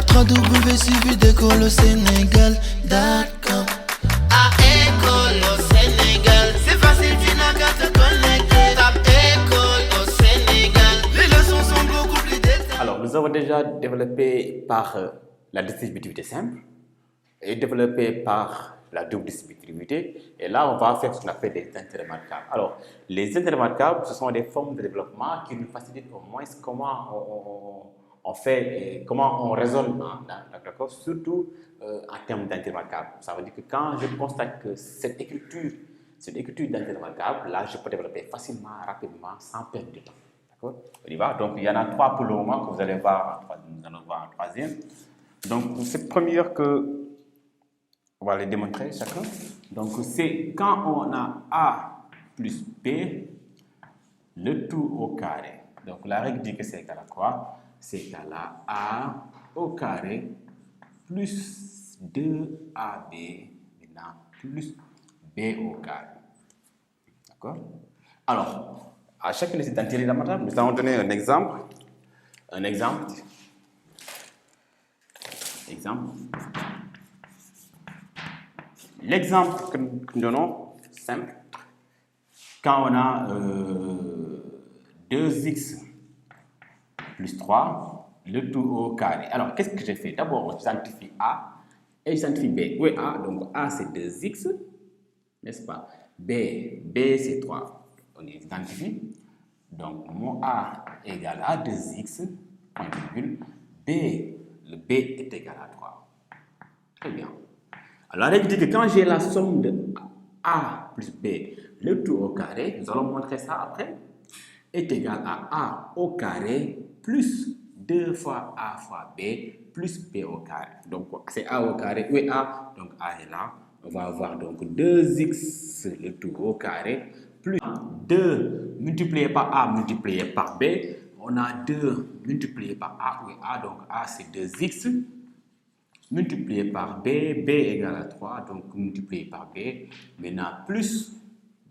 Tape 3W suivi d'école au Sénégal.com. À école au Sénégal, c'est facile, tu n'as qu'à te connecter. Tape école au Sénégal, les leçons sont beaucoup plus détaillées. Alors, nous avons déjà développé par la distributivité simple et développé par la double distributivité. Et là, on va faire ce qu'on appelle des intérêts marquables. Alors, les intérêts marquables, ce sont des formes de développement qui nous facilitent au moins comment on fait et comment on raisonne, d'accord, surtout en termes d'intérêts marquables. Ça veut dire que quand je constate que cette écriture d'intérêts marquables, là, je peux développer facilement, rapidement, sans perdre de temps. D'accord? On y va. Donc, il y en a 3 pour le moment que vous allez voir, nous allons voir en troisième. Donc, cette première que on va les démontrer chacun. Donc, c'est quand on a A plus B, le tout au carré. Donc, la règle dit que c'est égal à quoi? C'est égal à A au carré plus 2AB, maintenant plus B au carré. D'accord? Alors, à chacune de ces entités, nous allons donner un exemple. Un exemple. L'exemple que nous donnons, simple, quand on a 2x plus 3, le tout au carré. Alors, qu'est-ce que j'ai fait? D'abord, on identifie A et j'identifie B. Où est A? Donc, A, c'est 2x, n'est-ce pas? B c'est 3. On identifie. Donc, mon A est égal à 2x, point virgule. B, le B est égal à 3. Très bien. Alors, la règle dit que quand j'ai la somme de A plus B, le tout au carré, nous allons montrer ça après, est égal à A au carré plus 2 fois A fois B plus B au carré. Donc, c'est A au carré. Où est A? Donc, A est là. On va avoir donc 2x le tout au carré plus 2 multiplié par A multiplié par B. On a 2 multiplié par A. Où est A? Donc, A, c'est 2x. Multiplié par B, B égale à 3, donc multiplié par B, maintenant plus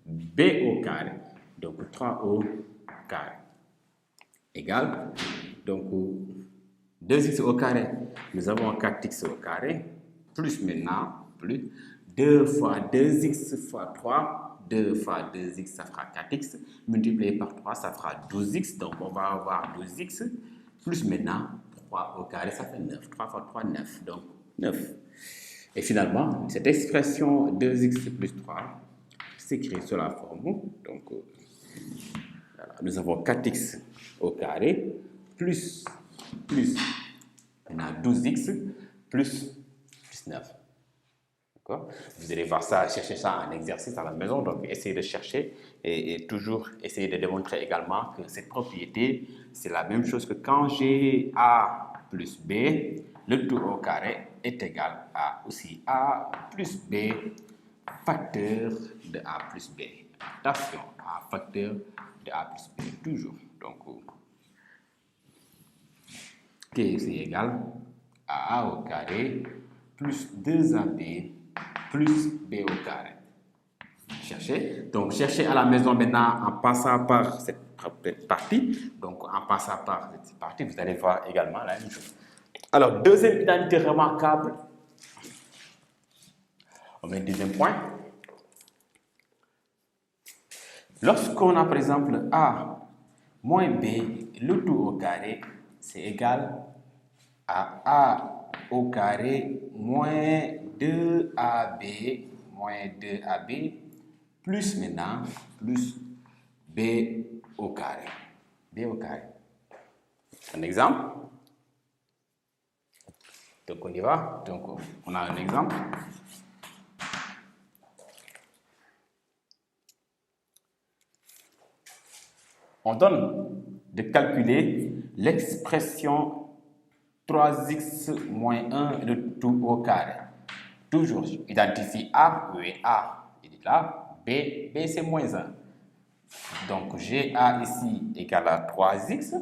B au carré, donc 3 au carré, égale, donc 2x au carré, nous avons 4x au carré, plus maintenant, plus 2 fois 2x fois 3, 2 fois 2x ça fera 4x, multiplié par 3 ça fera 12x, donc on va avoir 12x, plus maintenant 3 au carré, ça fait 9. 3 fois 3, 9. Donc, 9. Et finalement, cette expression 2x plus 3 s'écrit sur la forme. Donc, voilà, nous avons 4x au carré plus maintenant 12x plus 9. D'accord? Vous allez voir ça, chercher ça en exercice à la maison. Donc, essayez de chercher et toujours essayer de démontrer également que cette propriété, c'est la même chose que quand j'ai A plus B, le tout au carré est égal à aussi A plus B, facteur de A plus B. Attention, A facteur de A plus B, toujours. Donc, T c'est égal à A au carré plus 2AB plus B au carré. Cherchez. Donc, cherchez à la maison maintenant en passant par cette partie. Donc, en passant par cette partie, vous allez voir également la même chose. Alors, deuxième identité remarquable. On met le deuxième point. Lorsqu'on a par exemple A moins B, le tout au carré, c'est égal à A au carré moins 2AB plus maintenant plus B au carré. B au carré. Un exemple. Donc on y va. Donc on a un exemple. On donne de calculer l'expression 3x moins 1 le tout au carré. Toujours, identifie A, où est A, il est là, B, B c'est moins 1. Donc, j'ai A ici égal à 3x,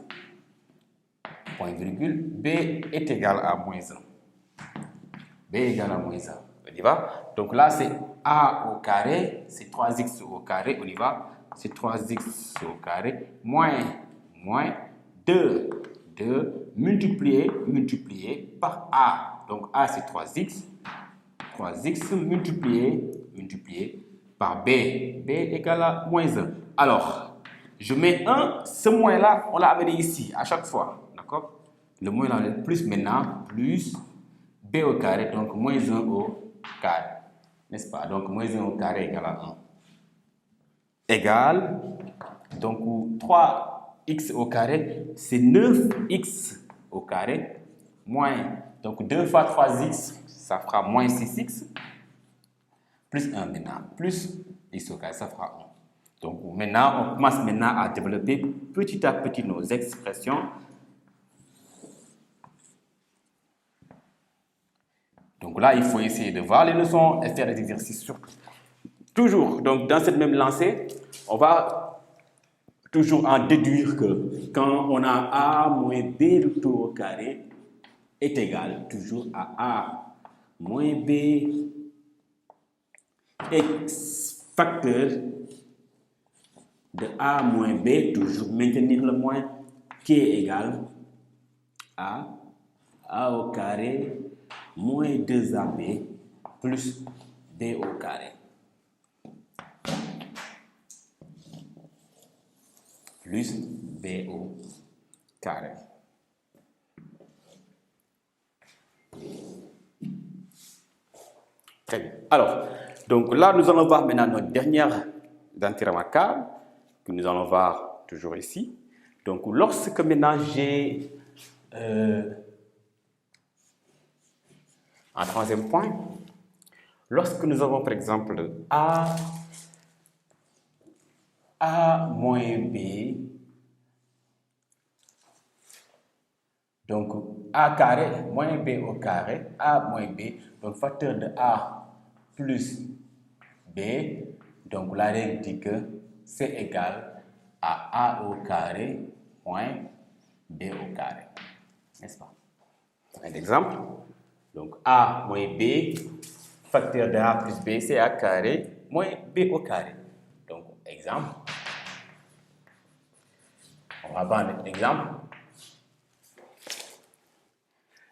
point virgule, B est égal à moins 1. B égale à moins 1, on y va. Donc là, c'est A au carré, c'est 3x au carré, on y va. C'est 3x au carré, moins 2, multiplié par A. Donc A c'est 3x. 3x multiplié par B. B égale à moins 1. Alors, je mets 1, ce moins-là, on l'a amené ici à chaque fois. D'accord? Le moins là, plus maintenant, plus B au carré, donc moins 1 au carré. N'est-ce pas? Donc moins 1 au carré égale à 1. Égale, donc 3x au carré, c'est 9x au carré, moins, donc 2 fois 3x, ça fera moins 6x, plus 1 maintenant, plus x au carré, ça fera 1. Donc maintenant, on commence maintenant à développer petit à petit nos expressions. Donc là, il faut essayer de voir les leçons et faire des exercices surtout. Toujours, donc dans cette même lancée, on va toujours en déduire que quand on a a moins b de tout au carré est égal toujours à a moins b x facteur de a moins b, toujours maintenir le moins, qui est égal à a au carré moins 2ab plus b au carré. Plus b au carré. Très bien. Alors, donc là, nous allons voir maintenant notre dernière identité remarquable, que nous allons voir toujours ici. Donc, lorsque maintenant j'ai un troisième point, lorsque nous avons par exemple a moins b, donc a carré moins b au carré, a moins b, donc facteur de a plus b, donc la règle dit que c'est égal à a au carré moins b au carré, n'est-ce pas? Un exemple, donc a moins b, facteur de a plus b, c'est a carré moins b au carré. Donc, exemple, on va prendre un exemple.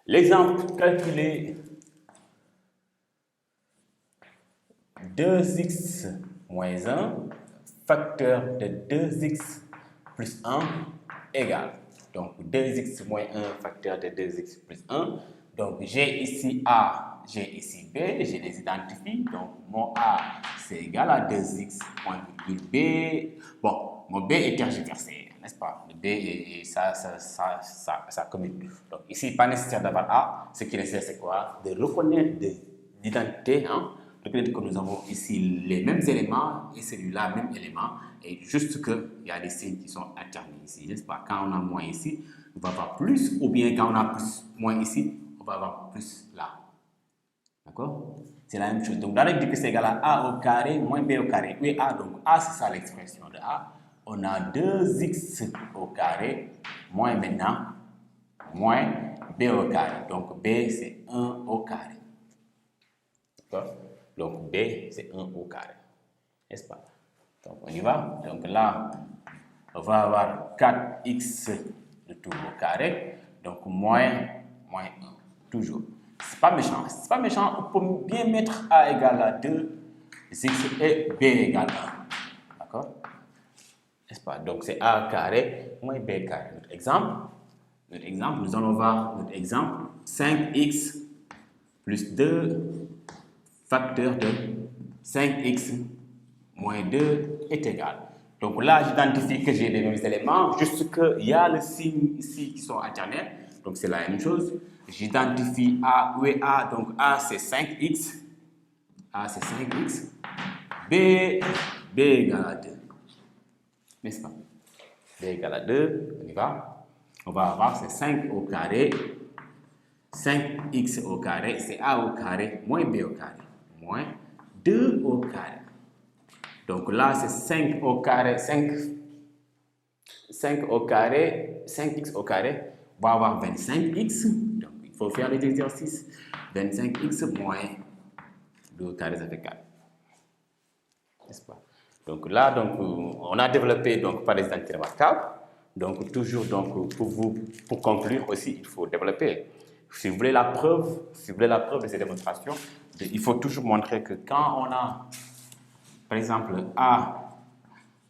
L'exemple, calculer 2x moins 1, facteur de 2x plus 1 égale. Donc 2x moins 1, facteur de 2x plus 1. Donc j'ai ici A, j'ai ici B, je les identifie. Donc mon A, c'est égal à 2x moins B. Bon, mon B est tergiversé, n'est-ce pas? Le B et ça commute. Donc ici, pas nécessaire d'avoir A. Ce qui est nécessaire, c'est quoi? De reconnaître l'identité, hein? Reconnaître que nous avons ici les mêmes éléments et celui-là, même élément. Et juste qu'il y a des signes qui sont alternés ici, n'est-ce pas? Quand on a moins ici, on va avoir plus, ou bien quand on a plus, moins ici, on va avoir plus là. D'accord? C'est la même chose. Donc, la règle dit que c'est égal à a au carré moins b au carré. Oui, a, donc a, c'est ça l'expression de a. On a 2x au carré moins maintenant, moins b au carré. Donc, b, c'est 1 au carré. D'accord? Donc, b, c'est 1 au carré. N'est-ce pas? Donc, on y va. Donc, là, on va avoir 4x de tout au carré. Donc, moins 1. Toujours. C'est pas méchant. C'est pas méchant. On peut bien mettre a égale à 2, x et b égale à 1. D'accord? N'est-ce pas? Donc, c'est a carré moins b carré. Notre exemple, nous allons voir notre exemple. 5x plus 2 facteur de 5x moins 2 est égal. Donc là, j'identifie que j'ai les mêmes éléments, juste qu'il y a le signe ici qui sont alternés. Donc c'est la même chose. J'identifie A, où est A? Donc A c'est 5x. A c'est 5x. B égale à 2. N'est-ce pas? B égale à 2. On y va. On va avoir c'est 5 au carré. 5x au carré, c'est a au carré moins b au carré. Moins 2 au carré. Donc là, c'est 5 au carré, 5 au carré, 5x au carré. On va avoir 25x. Donc, il faut faire les exercices. 25x moins 2 au carré, ça fait 4. N'est-ce pas? Donc là, on a développé donc, par des identités remarquables. Donc, toujours, donc, pour conclure aussi, il faut développer. Si vous voulez la preuve de ces démonstrations, il faut toujours montrer que quand on a, par exemple, A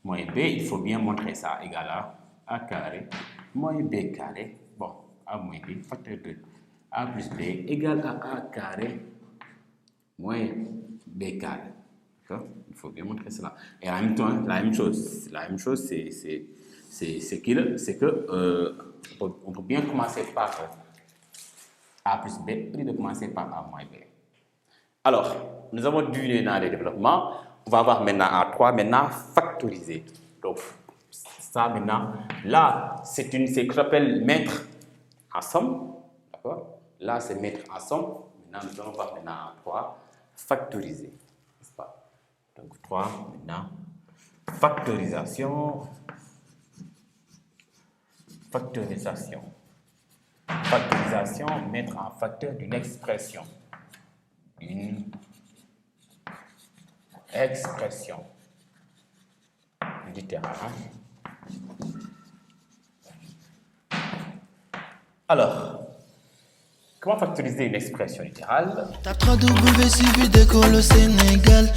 moins B, il faut bien montrer ça égal à A carré moins B carré. Bon, A moins B, facteur de A plus B égale à A carré moins B carré. Il faut bien montrer cela. Et en même temps, la même chose, c'est que on peut bien commencer par A plus B, au lieu de commencer par A moins B. Alors, nous avons deviné dans les développements. On va voir maintenant A3, maintenant factorisé. Donc, ça maintenant, là, c'est ce que j'appelle mettre en somme. D'accord? Là, c'est mettre en somme. Maintenant, nous allons voir maintenant A3, factorisé. N'est-ce pas? Donc, 3, maintenant, factorisation. Factorisation. Factorisation, mettre en facteur d'une expression. Une expression littérale. Alors, comment factoriser une expression littérale? Tape 3W suivi d'école au Sénégal.